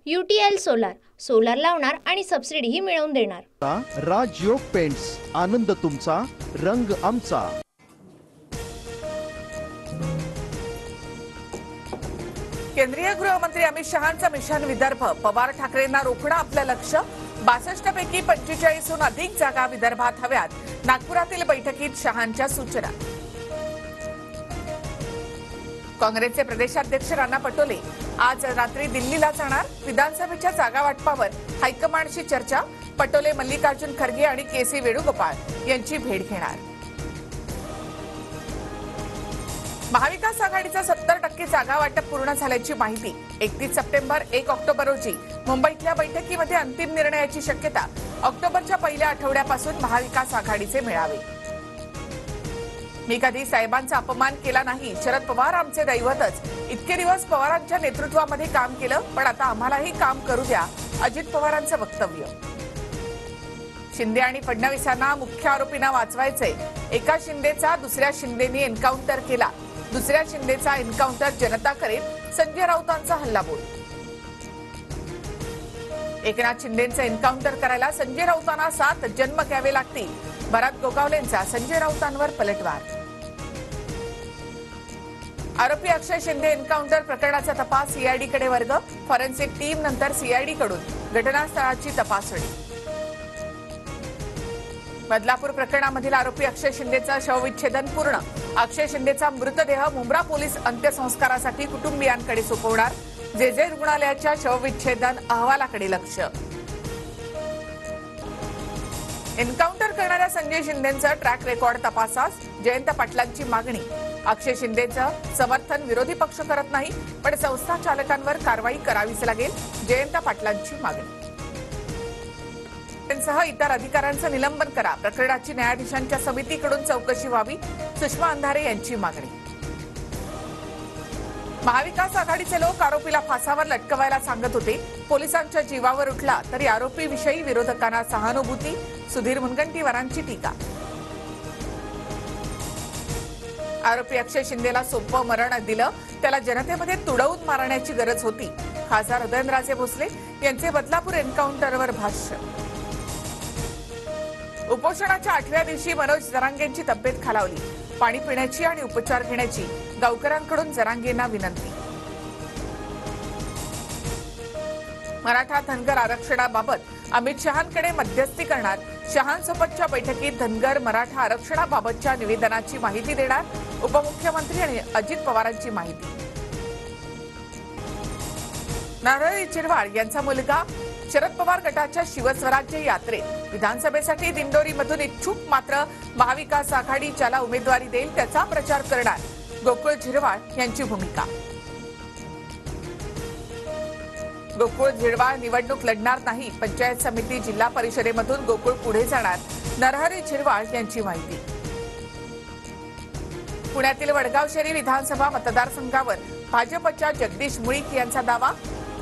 UTL solar, solar लावणार आणि सबसिडीही मिळवून देणार। राजयोग पेंट्स, आनंद तुमचा, रंग आमचा। केंद्रीय गृहमंत्री अमित शहांचा मिशन विदर्भ, पवार ठाकरेंना रोखणं आपलं लक्ष्य। 62 पैकी 45हून अधिक जागा विदर्भात हव्यात, नागपुरातील बैठकीत शहांच्या सूचना। काँग्रेसचे प्रदेशाध्यक्ष राणा पटोले आज रात्री दिल्लीला जाणार। विधानसभेच्या जागा वाटपावर हायकमांडशी चर्चा। पटोले मल्लिकार्जुन खरगे आणि के.सी. वेणुगोपाळ यांची भेट घेणार। महाविकास आघाडीचा 70% जागा वाटप पूर्ण झाल्याची माहिती। 31 सप्टेंबर 1 ऑक्टोबर रोजी मुंबईतल्या बैठकीमध्ये अंतिम निर्णयाची शक्यता। ऑक्टोबरच्या पहिल्या आठवड्यापासून महाविकास आघाडीचे मेळावे। मी कधी साहेबांचा अपमान केला नाही, शरद पवार आमचे दैवतच। इतके दिवस पवारांच्या नेतृत्वामध्ये काम केलं, पण आता आम्हालाही काम करू द्या, अजित पवारांचं वक्तव्य। शिंदे आणि फडणवीसांना मुख्य आरोपींना वाचवायचंय। एका शिंदेचा दुसऱ्या शिंदेनी एन्काउंटर केला, दुसऱ्या शिंदेचा एन्काउंटर जनता करेल, संजय राऊतांचा हल्लाबोल। एकनाथ शिंदेचं एन्काउंटर करायला संजय राऊतांना 7 जन्म घ्यावे लागतील, भरत गोगावलेंचा संजय राऊतांवर पलटवार। आरोपी अक्षय शिंदे एन्काउंटर प्रकरणाचा तपास सीआयडीकडे वर्ग। फॉरेन्सिक टीम नंतर सीआयडीकडून घटनास्थळाची तपासणी। बदलापूर प्रकरणामधील आरोपी अक्षय शिंदेचा शवविच्छेदन पूर्ण। अक्षय शिंदेचा मृतदेह मुंब्रा पोलीस अंत्यसंस्कारासाठी कुटुंबियांकडे सोपवणार। जे रुग्णालयाच्या शवविच्छेदन अहवालाकडे लक्ष। एन्काउंटर करणाऱ्या संजय शिंदेचं ट्रॅक रेकॉर्ड तपासास जयंत पाटलांची मागणी। अक्षय शिंदेचं समर्थन विरोधी पक्ष करत नाही, पण संस्था चालकांवर कारवाई करावीच लागेल, जयंत पाटलांची मागणी। त्यांसह इतर अधिकाऱ्यांचं निलंबन करा, प्रकरणाची न्यायाधीशांच्या समितीकडून चौकशी व्हावी, सुषमा अंधारे यांची मागणी। महाविकास आघाडीचे लोक आरोपीला फासावर लटकवायला सांगत होते, पोलिसांच्या जीवावर उठला तरी आरोपीविषयी विरोधकांना सहानुभूती, सुधीर मुनगंटीवारांची टीका। आरोपी अक्षय शिंदेला सोपं मरण दिलं, त्याला जनतेमध्ये तुडवून मारण्याची गरज होती, खासदार उदयनराजे भोसले यांचे बदलापूर एन्काउंटरवर भाष्य। उपोषणाच्या 8व्या दिवशी मनोज जरांगेंची तब्येत खालावली, पाणी पिण्याची आणि उपचार घेण्याची गावकऱ्यांकडून जरांगेंना विनंती। मराठा धनगर आरक्षणाबाबत अमित शहांकडे मध्यस्थी करणार, शहांसोबतच्या बैठकीत धनगर मराठा आरक्षणाबाबतच्या निवेदनाची माहिती देणार, उपमुख्यमंत्री आणि अजित पवारांची माहिती। नरहरी झिरवाळ यांचा मुलगा शरद पवार गटाच्या शिवस्वराज्य यात्रेत विधानसभेसाठी दिंडोरीमधून इच्छुक, मात्र महाविकास आघाडी ज्याला उमेदवारी देईल त्याचा प्रचार करणार, गोकुळ झिरवाळ यांची भूमिका। गोकुळ झिरवाळ निवडणूक लढणार नाही, पंचायत समिती जिल्हा परिषदेमधून गोकुळ पुढे जाणार, नरहरी झिरवाळ यांची माहिती। पुण्यातील वडगाव शेरी विधानसभा मतदारसंघावर भाजपच्या जगदीश मुळीक यांचा दावा।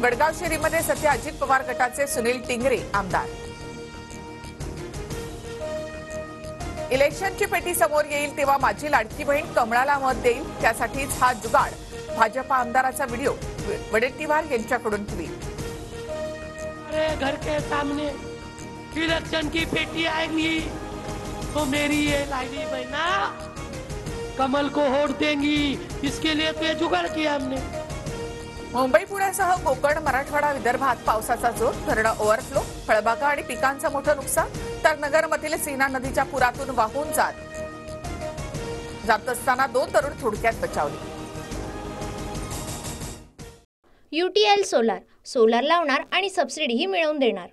वडगाव शेरीमध्ये सध्या अजित पवार गटाचे सुनील टिंगरे आमदार। इलेक्शनची पेटी समोर येईल तेव्हा माझी लाडकी बहीण कमळाला मत देईल, त्यासाठीच हा जुगाड, भाजपा आमदाराचा व्हिडिओ। वडेट्टीवार यांच्याकडून ट्वीट। घर के सामने इलेक्शन की पेटी आएगी तो मेरी ये लाडली बहना कमल को वोट देंगी, इसके लिए तो ये जुगाड़ किया हमने। मुंबई पुण्यासह कोकण, मराठवाडा, विदर्भात पावसाचा जोर, धरणं ओव्हरफ्लो, फळबागा आणि पिकांचं मोठं नुकसान, तर नगरमधील सीना नदीच्या पुरातून वाहून जात असताना 2 तरुण थोडक्यात बचावले। UTL सोलार, सोलार लावणार आणि सबसिडीही मिळवून देणार।